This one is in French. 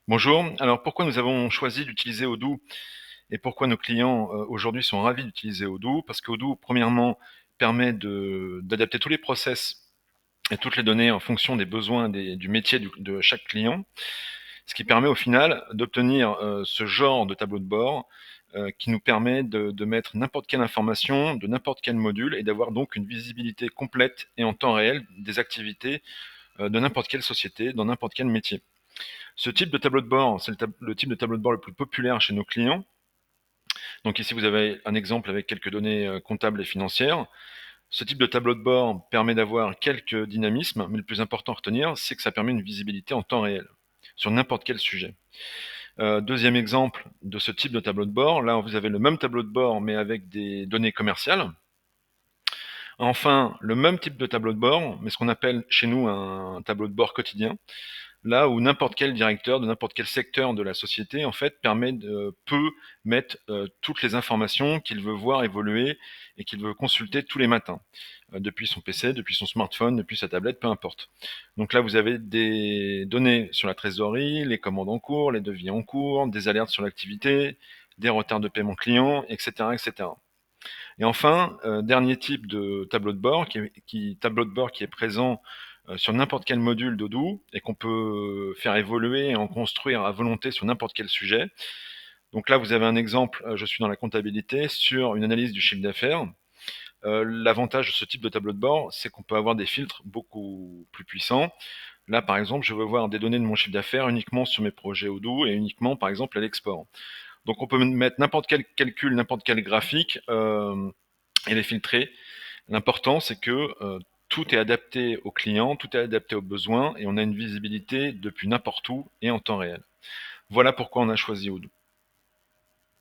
Bonjour. Alors pourquoi nous avons choisi d'utiliser Odoo et pourquoi nos clients aujourd'hui sont ravis d'utiliser Odoo? Parce qu'Odoo, premièrement, permet d'adapter tous les process et toutes les données en fonction des besoins du métier de chaque client, ce qui permet au final d'obtenir ce genre de tableau de bord qui nous permet de mettre n'importe quelle information de n'importe quel module et d'avoir donc une visibilité complète et en temps réel des activités de n'importe quelle société, dans n'importe quel métier. Ce type de tableau de bord, c'est le type de tableau de bord le plus populaire chez nos clients. Donc ici, vous avez un exemple avec quelques données comptables et financières. Ce type de tableau de bord permet d'avoir quelques dynamismes, mais le plus important à retenir, c'est que ça permet une visibilité en temps réel sur n'importe quel sujet. Deuxième exemple de ce type de tableau de bord, là vous avez le même tableau de bord mais avec des données commerciales. Enfin, le même type de tableau de bord, mais ce qu'on appelle chez nous un tableau de bord quotidien, là où n'importe quel directeur de n'importe quel secteur de la société en fait peut mettre toutes les informations qu'il veut voir évoluer et qu'il veut consulter tous les matins depuis son PC, depuis son smartphone, depuis sa tablette, peu importe. Donc là vous avez des données sur la trésorerie, les commandes en cours, les devis en cours, des alertes sur l'activité, des retards de paiement client, etc., etc. Et enfin, dernier type de tableau de bord tableau de bord qui est présent sur n'importe quel module d'Odoo et qu'on peut faire évoluer et en construire à volonté sur n'importe quel sujet. Donc là, vous avez un exemple, je suis dans la comptabilité, sur une analyse du chiffre d'affaires. L'avantage de ce type de tableau de bord, c'est qu'on peut avoir des filtres beaucoup plus puissants. Là, par exemple, je veux voir des données de mon chiffre d'affaires uniquement sur mes projets Odoo et uniquement, par exemple, à l'export. Donc on peut mettre n'importe quel calcul, n'importe quel graphique et les filtrer. L'important, c'est que tout est adapté aux clients, tout est adapté aux besoins et on a une visibilité depuis n'importe où et en temps réel. Voilà pourquoi on a choisi Odoo.